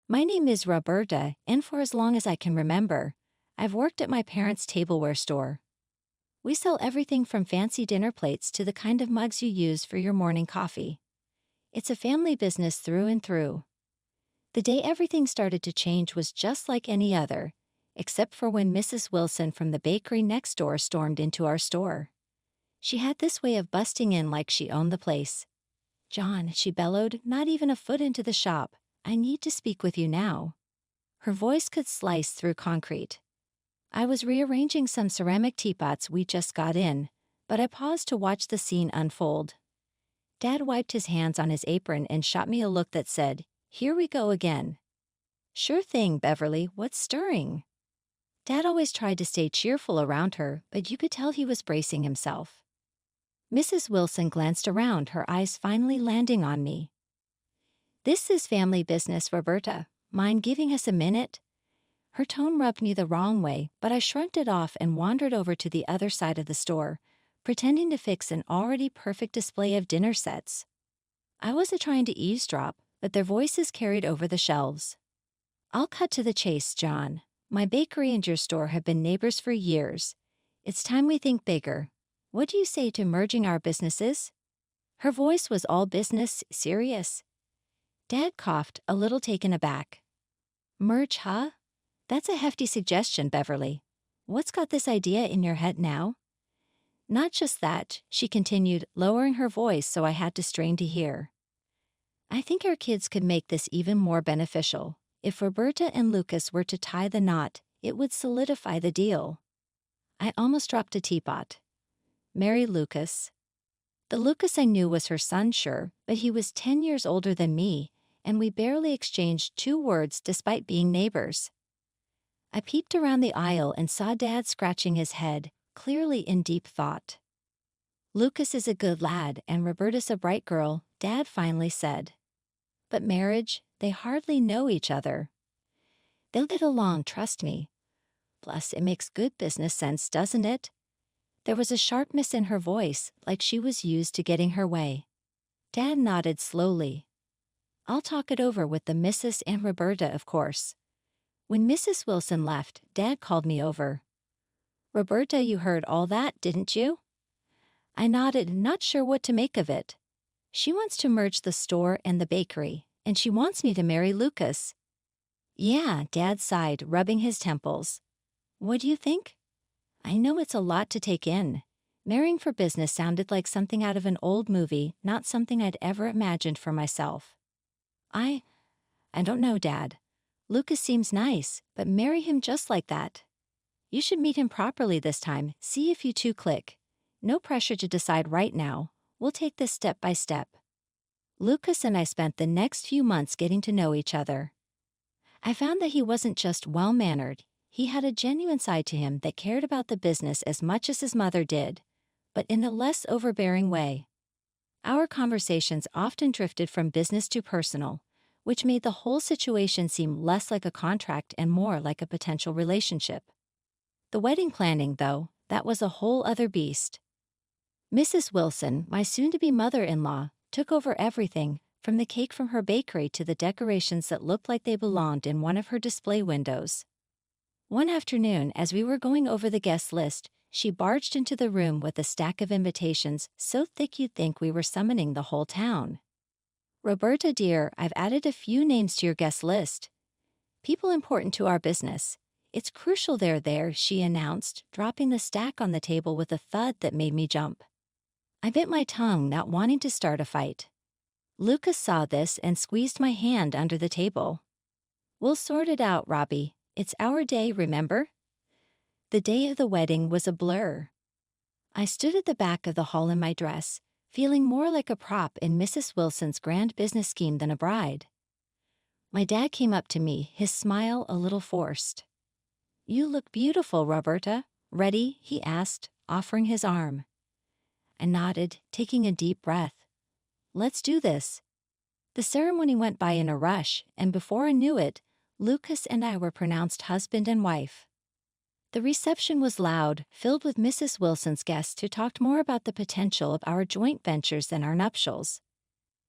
My name is Roberta, and for as long as I can remember, I've worked at my parents' tableware store. We sell everything from fancy dinner plates to the kind of mugs you use for your morning coffee. It's a family business through and through. The day everything started to change was just like any other, except for when Mrs. Wilson from the bakery next door stormed into our store. She had this way of busting in like she owned the place. "John," she bellowed, not even a foot into the shop, "I need to speak with you now." Her voice could slice through concrete. I was rearranging some ceramic teapots we just got in, but I paused to watch the scene unfold. Dad wiped his hands on his apron and shot me a look that said, "Here we go again." "Sure thing, Beverly, what's stirring?" Dad always tried to stay cheerful around her, but you could tell he was bracing himself. Mrs. Wilson glanced around, her eyes finally landing on me. "This is family business, Roberta. Mind giving us a minute?" Her tone rubbed me the wrong way, but I shrugged it off and wandered over to the other side of the store, pretending to fix an already perfect display of dinner sets. I wasn't trying to eavesdrop, but their voices carried over the shelves. "I'll cut to the chase, John. My bakery and your store have been neighbors for years. It's time we think bigger. What do you say to merging our businesses?" Her voice was all business, serious. Dad coughed, a little taken aback. "Merge, huh? That's a hefty suggestion, Beverly. What's got this idea in your head now?" "Not just that," she continued, lowering her voice so I had to strain to hear. "I think our kids could make this even more beneficial. If Roberta and Lucas were to tie the knot, it would solidify the deal." I almost dropped a teapot. Mary Lucas. The Lucas I knew was her son, sure, but he was 10 years older than me, and we barely exchanged 2 words despite being neighbors. I peeped around the aisle and saw Dad scratching his head, clearly in deep thought. "Lucas is a good lad and Roberta's a bright girl," Dad finally said. "But marriage, they hardly know each other." "They'll get along, trust me. Plus, it makes good business sense, doesn't it?" There was a sharpness in her voice, like she was used to getting her way. Dad nodded slowly. "I'll talk it over with the Mrs. and Roberta, of course." When Mrs. Wilson left, Dad called me over. "Roberta, you heard all that, didn't you?" I nodded, not sure what to make of it. "She wants to merge the store and the bakery, and she wants me to marry Lucas." "Yeah," Dad sighed, rubbing his temples. "What do you think?" I know it's a lot to take in. Marrying for business sounded like something out of an old movie, not something I'd ever imagined for myself. I don't know, Dad. Lucas seems nice, but marry him just like that. You should meet him properly this time, see if you two click. No pressure to decide right now. We'll take this step by step. Lucas and I spent the next few months getting to know each other. I found that he wasn't just well-mannered. He had a genuine side to him that cared about the business as much as his mother did, but in a less overbearing way. Our conversations often drifted from business to personal, which made the whole situation seem less like a contract and more like a potential relationship. The wedding planning, though, that was a whole other beast. Mrs. Wilson, my soon-to-be mother-in-law, took over everything, from the cake from her bakery to the decorations that looked like they belonged in one of her display windows. One afternoon, as we were going over the guest list, she barged into the room with a stack of invitations so thick you'd think we were summoning the whole town. "Roberta, dear, I've added a few names to your guest list. People important to our business. It's crucial they're there," she announced, dropping the stack on the table with a thud that made me jump. I bit my tongue, not wanting to start a fight. Lucas saw this and squeezed my hand under the table. "We'll sort it out, Robbie. It's our day, remember?" The day of the wedding was a blur. I stood at the back of the hall in my dress, feeling more like a prop in Mrs. Wilson's grand business scheme than a bride. My dad came up to me, his smile a little forced. "You look beautiful, Roberta. Ready?" he asked, offering his arm. I nodded, taking a deep breath. "Let's do this." The ceremony went by in a rush, and before I knew it, Lucas and I were pronounced husband and wife. The reception was loud, filled with Mrs. Wilson's guests who talked more about the potential of our joint ventures than our nuptials.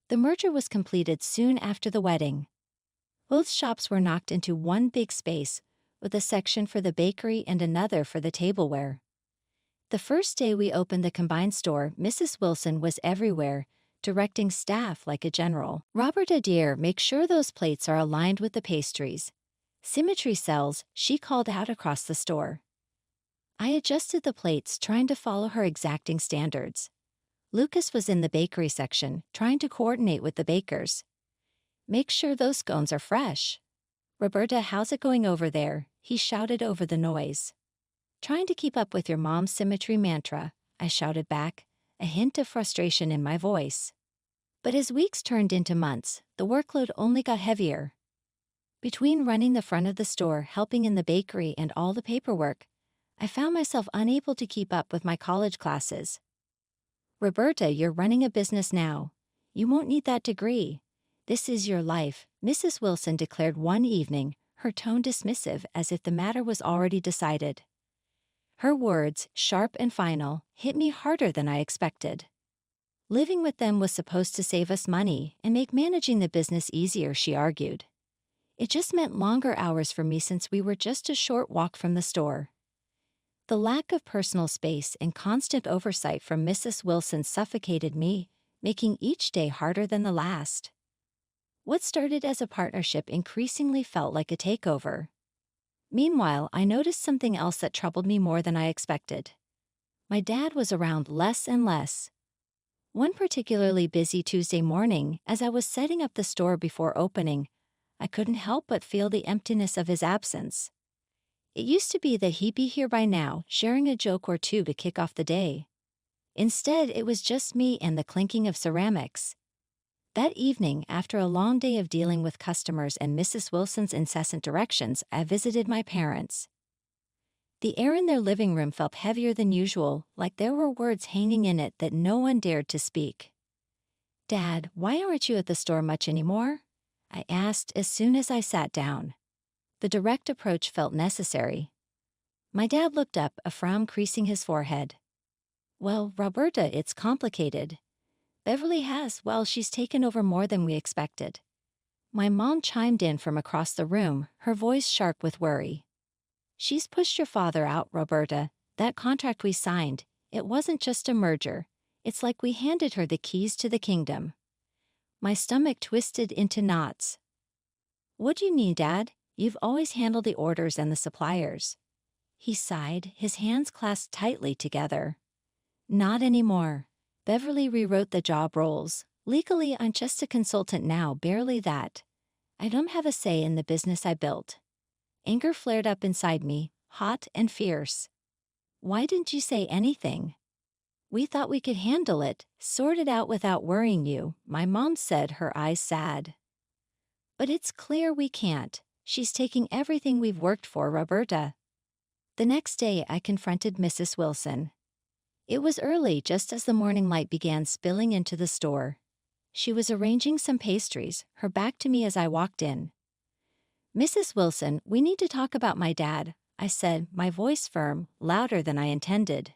The merger was completed soon after the wedding. Both shops were knocked into one big space, with a section for the bakery and another for the tableware. The first day we opened the combined store, Mrs. Wilson was everywhere, directing staff like a general. Roberta dear, make sure those plates are aligned with the pastries. Symmetry sells, she called out across the store. I adjusted the plates, trying to follow her exacting standards. Lucas was in the bakery section, trying to coordinate with the bakers. Make sure those scones are fresh. Roberta, how's it going over there? He shouted over the noise. Trying to keep up with your mom's symmetry mantra, I shouted back, a hint of frustration in my voice. But as weeks turned into months, the workload only got heavier. Between running the front of the store, helping in the bakery, and all the paperwork, I found myself unable to keep up with my college classes. Roberta, you're running a business now. You won't need that degree. This is your life, Mrs. Wilson declared one evening, her tone dismissive as if the matter was already decided. Her words, sharp and final, hit me harder than I expected. Living with them was supposed to save us money and make managing the business easier, she argued. It just meant longer hours for me since we were just a short walk from the store. The lack of personal space and constant oversight from Mrs. Wilson suffocated me, making each day harder than the last. What started as a partnership increasingly felt like a takeover. Meanwhile, I noticed something else that troubled me more than I expected. My dad was around less and less. One particularly busy Tuesday morning, as I was setting up the store before opening, I couldn't help but feel the emptiness of his absence. It used to be that he'd be here by now, sharing a joke or two to kick off the day. Instead, it was just me and the clinking of ceramics. That evening, after a long day of dealing with customers and Mrs. Wilson's incessant directions, I visited my parents. The air in their living room felt heavier than usual, like there were words hanging in it that no one dared to speak. Dad, why aren't you at the store much anymore? I asked as soon as I sat down. The direct approach felt necessary. My dad looked up, a frown creasing his forehead. Well, Roberta, it's complicated. Beverly she's taken over more than we expected. My mom chimed in from across the room, her voice sharp with worry. She's pushed your father out, Roberta. That contract we signed, it wasn't just a merger. It's like we handed her the keys to the kingdom. My stomach twisted into knots. What do you mean, Dad? You've always handled the orders and the suppliers. He sighed, his hands clasped tightly together. Not anymore. Beverly rewrote the job roles. Legally, I'm just a consultant now, barely that. I don't have a say in the business I built. Anger flared up inside me, hot and fierce. Why didn't you say anything? We thought we could handle it, sort it out without worrying you, my mom said, her eyes sad. But it's clear we can't. She's taking everything we've worked for, Roberta. The next day, I confronted Mrs. Wilson. It was early, just as the morning light began spilling into the store. She was arranging some pastries, her back to me as I walked in. Mrs. Wilson, we need to talk about my dad, I said, my voice firm, louder than I intended.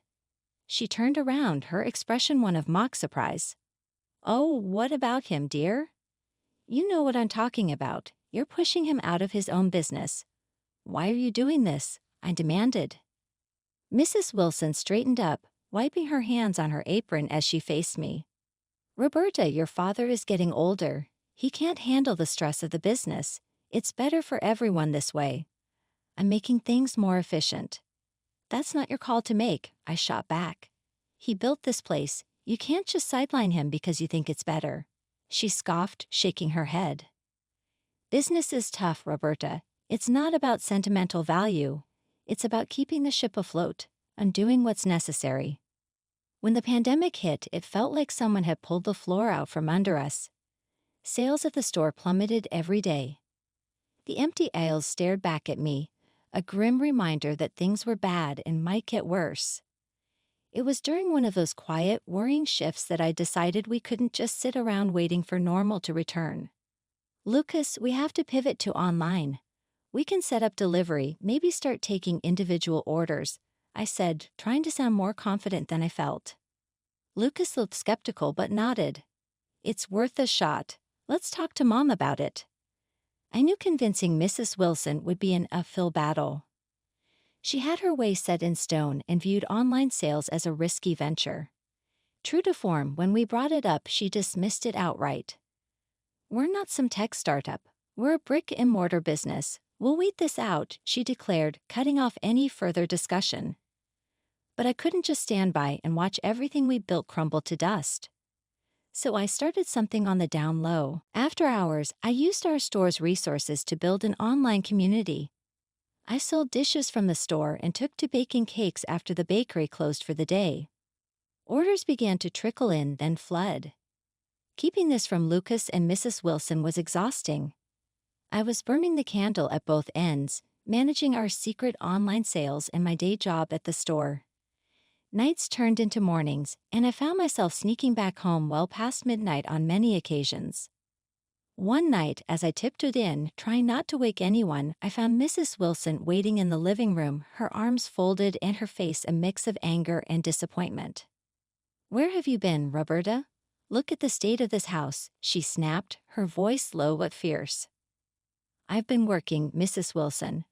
She turned around, her expression one of mock surprise. Oh, what about him, dear? You know what I'm talking about. You're pushing him out of his own business. Why are you doing this? I demanded. Mrs. Wilson straightened up, wiping her hands on her apron as she faced me. Roberta, your father is getting older. He can't handle the stress of the business. It's better for everyone this way. I'm making things more efficient. That's not your call to make, I shot back. He built this place. You can't just sideline him because you think it's better. She scoffed, shaking her head. Business is tough, Roberta. It's not about sentimental value. It's about keeping the ship afloat, and doing what's necessary. When the pandemic hit, it felt like someone had pulled the floor out from under us. Sales at the store plummeted every day. The empty aisles stared back at me, a grim reminder that things were bad and might get worse. It was during one of those quiet, worrying shifts that I decided we couldn't just sit around waiting for normal to return. Lucas, we have to pivot to online. We can set up delivery, maybe start taking individual orders, I said, trying to sound more confident than I felt. Lucas looked skeptical but nodded. It's worth a shot. Let's talk to Mom about it. I knew convincing Mrs. Wilson would be an uphill battle. She had her way set in stone and viewed online sales as a risky venture. True to form, when we brought it up, she dismissed it outright. "We're not some tech startup. We're a brick-and-mortar business. We'll wait this out," she declared, cutting off any further discussion. But I couldn't just stand by and watch everything we built crumble to dust. So I started something on the down low. After hours, I used our store's resources to build an online community. I sold dishes from the store and took to baking cakes after the bakery closed for the day. Orders began to trickle in, then flood. Keeping this from Lucas and Mrs. Wilson was exhausting. I was burning the candle at both ends, managing our secret online sales and my day job at the store. Nights turned into mornings, and I found myself sneaking back home well past midnight on many occasions. One night, as I tiptoed in, trying not to wake anyone, I found Mrs. Wilson waiting in the living room, her arms folded and her face a mix of anger and disappointment. "Where have you been, Roberta? Look at the state of this house," she snapped, her voice low but fierce. "I've been working, Mrs. Wilson.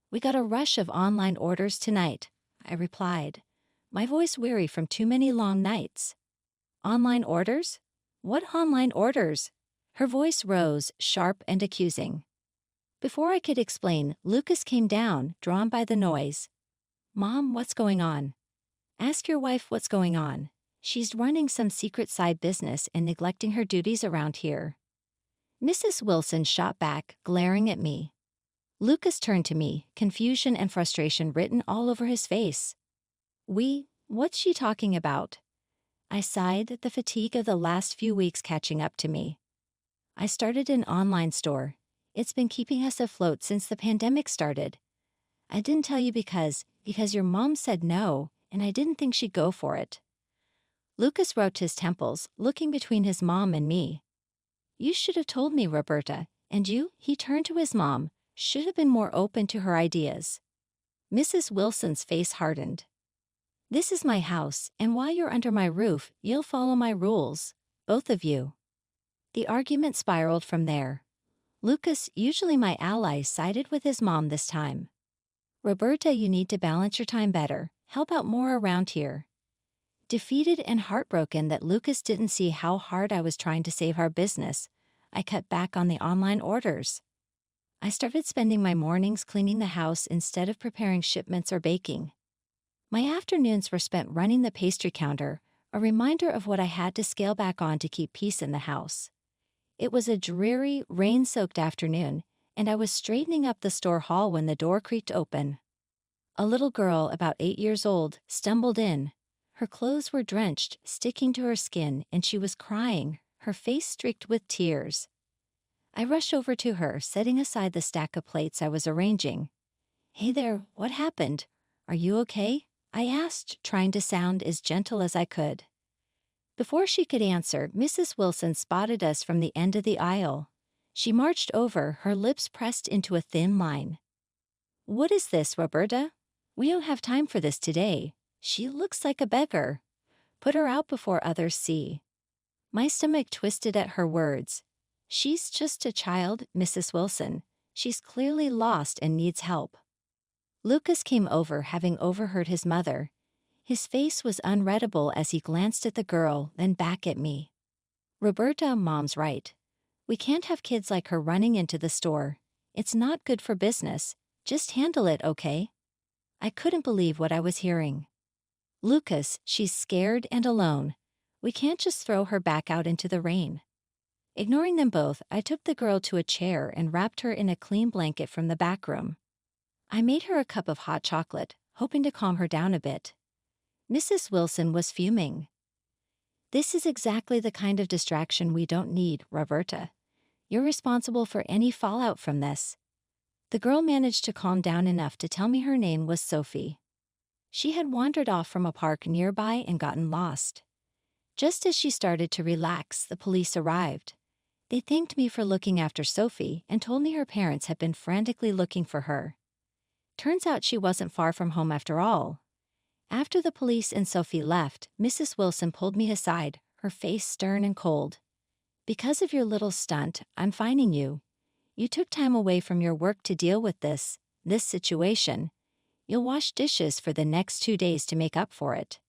We got a rush of online orders tonight," I replied, my voice weary from too many long nights. "Online orders? What online orders?" Her voice rose, sharp and accusing. Before I could explain, Lucas came down, drawn by the noise. "Mom, what's going on? Ask your wife what's going on. She's running some secret side business and neglecting her duties around here." Mrs. Wilson shot back, glaring at me. Lucas turned to me, confusion and frustration written all over his face. What's she talking about?" I sighed, the fatigue of the last few weeks catching up to me. "I started an online store. It's been keeping us afloat since the pandemic started. I didn't tell you because your mom said no, and I didn't think she'd go for it." Lucas rubbed his temples, looking between his mom and me. "You should have told me, Roberta, and you," he turned to his mom, "should have been more open to her ideas." Mrs. Wilson's face hardened. "This is my house, and while you're under my roof, you'll follow my rules, both of you." The argument spiraled from there. Lucas, usually my ally, sided with his mom this time. "Roberta, you need to balance your time better, help out more around here." Defeated and heartbroken that Lucas didn't see how hard I was trying to save our business, I cut back on the online orders. I started spending my mornings cleaning the house instead of preparing shipments or baking. My afternoons were spent running the pastry counter, a reminder of what I had to scale back on to keep peace in the house. It was a dreary, rain-soaked afternoon, and I was straightening up the store hall when the door creaked open. A little girl, about 8 years old, stumbled in. Her clothes were drenched, sticking to her skin, and she was crying, her face streaked with tears. I rushed over to her, setting aside the stack of plates I was arranging. "Hey there, what happened? Are you okay?" I asked, trying to sound as gentle as I could. Before she could answer, Mrs. Wilson spotted us from the end of the aisle. She marched over, her lips pressed into a thin line. "What is this, Roberta? We don't have time for this today. She looks like a beggar. Put her out before others see." My stomach twisted at her words. "She's just a child, Mrs. Wilson. She's clearly lost and needs help." Lucas came over, having overheard his mother. His face was unreadable as he glanced at the girl, then back at me. "Roberta, Mom's right. We can't have kids like her running into the store. It's not good for business. Just handle it, okay?" I couldn't believe what I was hearing. "Lucas, she's scared and alone. We can't just throw her back out into the rain." Ignoring them both, I took the girl to a chair and wrapped her in a clean blanket from the back room. I made her a cup of hot chocolate, hoping to calm her down a bit. Mrs. Wilson was fuming. "This is exactly the kind of distraction we don't need, Roberta. You're responsible for any fallout from this." The girl managed to calm down enough to tell me her name was Sophie. She had wandered off from a park nearby and gotten lost. Just as she started to relax, the police arrived. They thanked me for looking after Sophie and told me her parents had been frantically looking for her. Turns out she wasn't far from home after all. After the police and Sophie left, Mrs. Wilson pulled me aside, her face stern and cold. "Because of your little stunt, I'm fining you. You took time away from your work to deal with this situation. You'll wash dishes for the next 2 days to make up for it."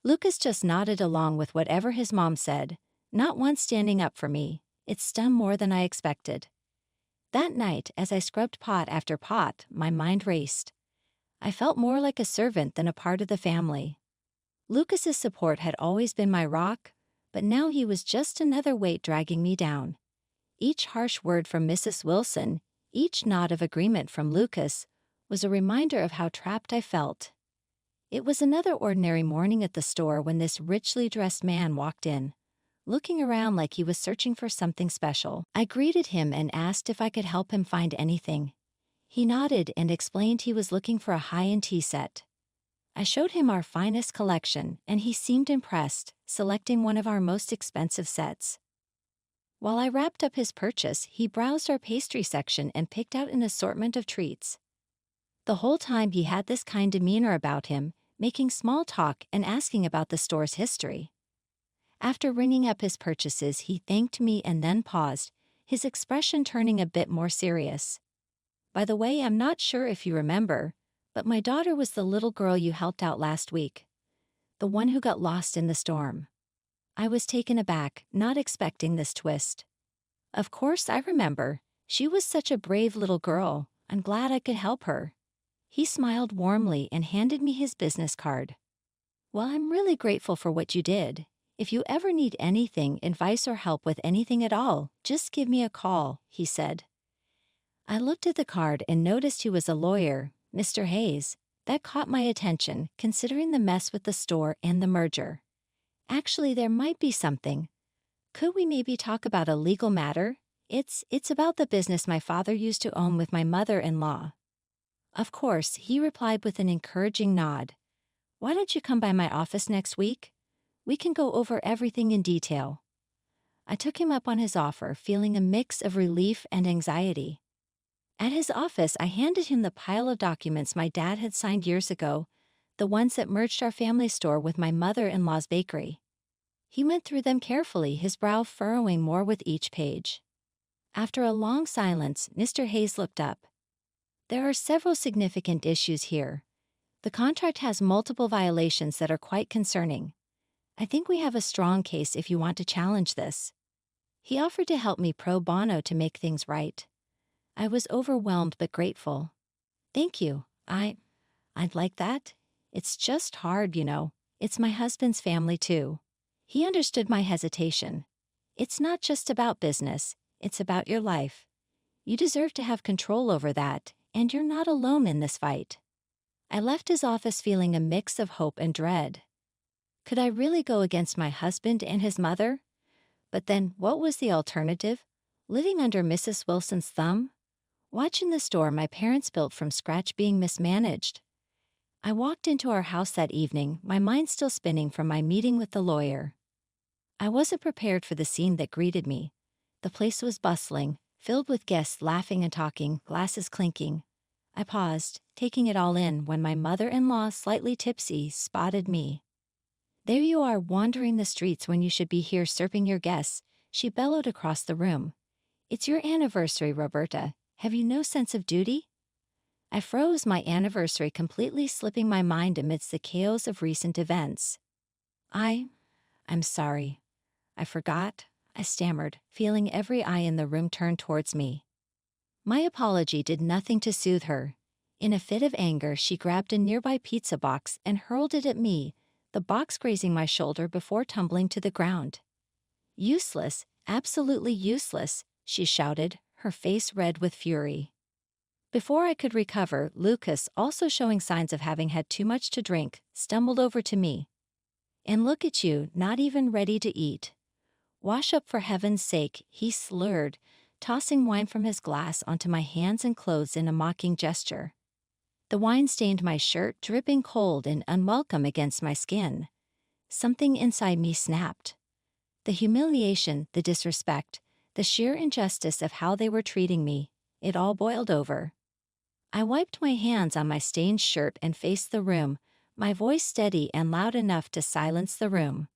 Lucas just nodded along with whatever his mom said, not once standing up for me. It stung more than I expected. That night, as I scrubbed pot after pot, my mind raced. I felt more like a servant than a part of the family. Lucas's support had always been my rock, but now he was just another weight dragging me down. Each harsh word from Mrs. Wilson, each nod of agreement from Lucas, was a reminder of how trapped I felt. It was another ordinary morning at the store when this richly dressed man walked in, looking around like he was searching for something special. I greeted him and asked if I could help him find anything. He nodded and explained he was looking for a high-end tea set. I showed him our finest collection, and he seemed impressed, selecting one of our most expensive sets. While I wrapped up his purchase, he browsed our pastry section and picked out an assortment of treats. The whole time he had this kind demeanor about him, making small talk and asking about the store's history. After ringing up his purchases, he thanked me and then paused, his expression turning a bit more serious. "By the way, I'm not sure if you remember, but my daughter was the little girl you helped out last week. The one who got lost in the storm." I was taken aback, not expecting this twist. "Of course I remember. She was such a brave little girl. I'm glad I could help her." He smiled warmly and handed me his business card. "Well, I'm really grateful for what you did. If you ever need anything, advice or help with anything at all, just give me a call," he said. I looked at the card and noticed he was a lawyer, Mr. Hayes. That caught my attention, considering the mess with the store and the merger. Actually, there might be something. Could we maybe talk about a legal matter? It's about the business my father used to own with my mother-in-law. Of course, he replied with an encouraging nod. "Why don't you come by my office next week? We can go over everything in detail." I took him up on his offer, feeling a mix of relief and anxiety. At his office, I handed him the pile of documents my dad had signed years ago, the ones that merged our family store with my mother-in-law's bakery. He went through them carefully, his brow furrowing more with each page. After a long silence, Mr. Hayes looked up. "There are several significant issues here. The contract has multiple violations that are quite concerning. I think we have a strong case if you want to challenge this." He offered to help me pro bono to make things right. I was overwhelmed but grateful. "Thank you. I'd like that. It's just hard, you know. It's my husband's family too." He understood my hesitation. "It's not just about business, it's about your life. You deserve to have control over that, and you're not alone in this fight." I left his office feeling a mix of hope and dread. Could I really go against my husband and his mother? But then, what was the alternative? Living under Mrs. Wilson's thumb? Watching the store my parents built from scratch being mismanaged? I walked into our house that evening, my mind still spinning from my meeting with the lawyer. I wasn't prepared for the scene that greeted me. The place was bustling, filled with guests laughing and talking, glasses clinking. I paused, taking it all in, when my mother-in-law, slightly tipsy, spotted me. "There you are, wandering the streets when you should be here serving your guests," she bellowed across the room. "It's your anniversary, Roberta. Have you no sense of duty?" I froze, my anniversary completely slipping my mind amidst the chaos of recent events. I'm sorry. I forgot," I stammered, feeling every eye in the room turn towards me. My apology did nothing to soothe her. In a fit of anger, she grabbed a nearby pizza box and hurled it at me, the box grazing my shoulder before tumbling to the ground. "Useless, absolutely useless," she shouted, her face red with fury. Before I could recover, Lucas, also showing signs of having had too much to drink, stumbled over to me. "And look at you, not even ready to eat. Wash up for heaven's sake," he slurred, tossing wine from his glass onto my hands and clothes in a mocking gesture. The wine stained my shirt, dripping cold and unwelcome against my skin. Something inside me snapped. The humiliation, the disrespect, the sheer injustice of how they were treating me, it all boiled over. I wiped my hands on my stained shirt and faced the room, my voice steady and loud enough to silence the room.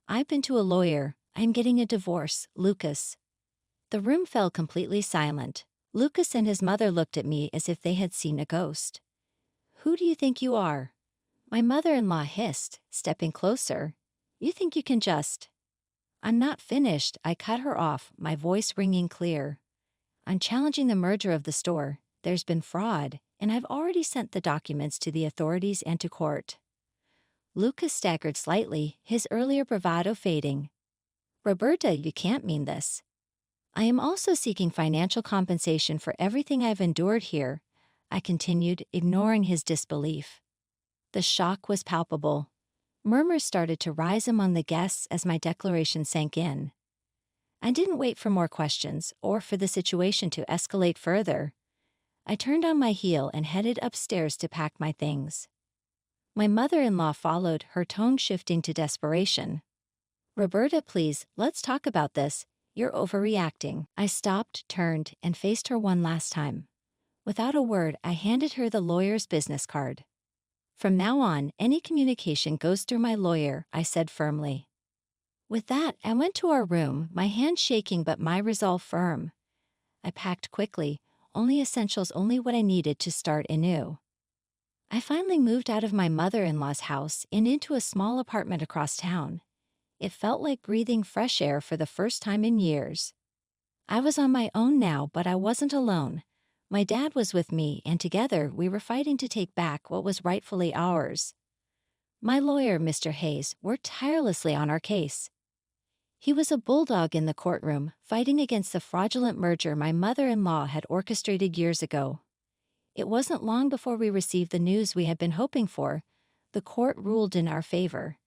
"I've been to a lawyer. I'm getting a divorce, Lucas." The room fell completely silent. Lucas and his mother looked at me as if they had seen a ghost. "Who do you think you are?" My mother-in-law hissed, stepping closer. "You think you can just—" "I'm not finished," I cut her off, my voice ringing clear. "I'm challenging the merger of the store. There's been fraud, and I've already sent the documents to the authorities and to court." Lucas staggered slightly, his earlier bravado fading. "Roberta, you can't mean this." "I am also seeking financial compensation for everything I've endured here," I continued, ignoring his disbelief. The shock was palpable. Murmurs started to rise among the guests as my declaration sank in. I didn't wait for more questions or for the situation to escalate further. I turned on my heel and headed upstairs to pack my things. My mother-in-law followed, her tone shifting to desperation. "Roberta, please, let's talk about this. You're overreacting." I stopped, turned, and faced her one last time. Without a word, I handed her the lawyer's business card. "From now on, any communication goes through my lawyer," I said firmly. With that, I went to our room, my hand shaking but my resolve firm. I packed quickly, only essentials, only what I needed to start anew. I finally moved out of my mother-in-law's house and into a small apartment across town. It felt like breathing fresh air for the first time in years. I was on my own now, but I wasn't alone. My dad was with me, and together we were fighting to take back what was rightfully ours. My lawyer, Mr. Hayes, worked tirelessly on our case. He was a bulldog in the courtroom, fighting against the fraudulent merger my mother-in-law had orchestrated years ago. It wasn't long before we received the news we had been hoping for. The court ruled in our favor.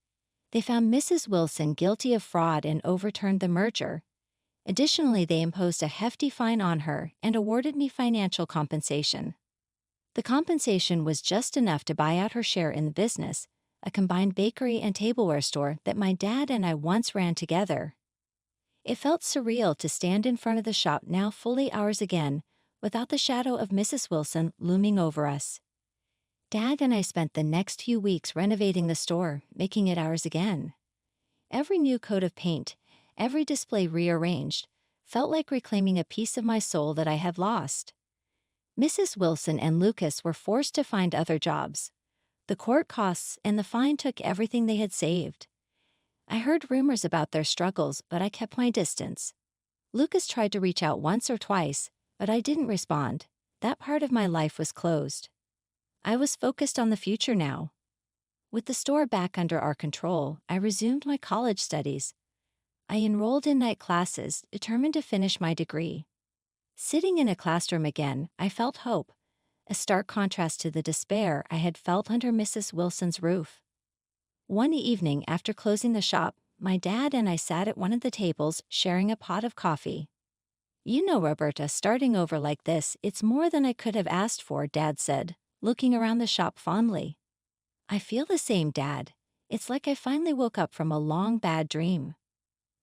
They found Mrs. Wilson guilty of fraud and overturned the merger. Additionally, they imposed a hefty fine on her and awarded me financial compensation. The compensation was just enough to buy out her share in the business, a combined bakery and tableware store that my dad and I once ran together. It felt surreal to stand in front of the shop now fully ours again, without the shadow of Mrs. Wilson looming over us. Dad and I spent the next few weeks renovating the store, making it ours again. Every new coat of paint, every display rearranged, felt like reclaiming a piece of my soul that I had lost. Mrs. Wilson and Lucas were forced to find other jobs. The court costs and the fine took everything they had saved. I heard rumors about their struggles, but I kept my distance. Lucas tried to reach out once or twice, but I didn't respond. That part of my life was closed. I was focused on the future now. With the store back under our control, I resumed my college studies. I enrolled in night classes, determined to finish my degree. Sitting in a classroom again, I felt hope, a stark contrast to the despair I had felt under Mrs. Wilson's roof. One evening after closing the shop, my dad and I sat at one of the tables sharing a pot of coffee. "You know, Roberta, starting over like this, it's more than I could have asked for," Dad said, looking around the shop fondly. "I feel the same, Dad. It's like I finally woke up from a long bad dream."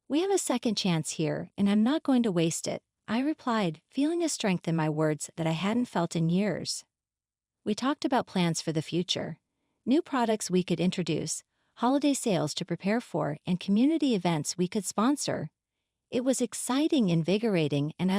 "We have a second chance here, and I'm not going to waste it," I replied, feeling a strength in my words that I hadn't felt in years. We talked about plans for the future, new products we could introduce, holiday sales to prepare for, and community events we could sponsor. It was exciting, invigorating, and I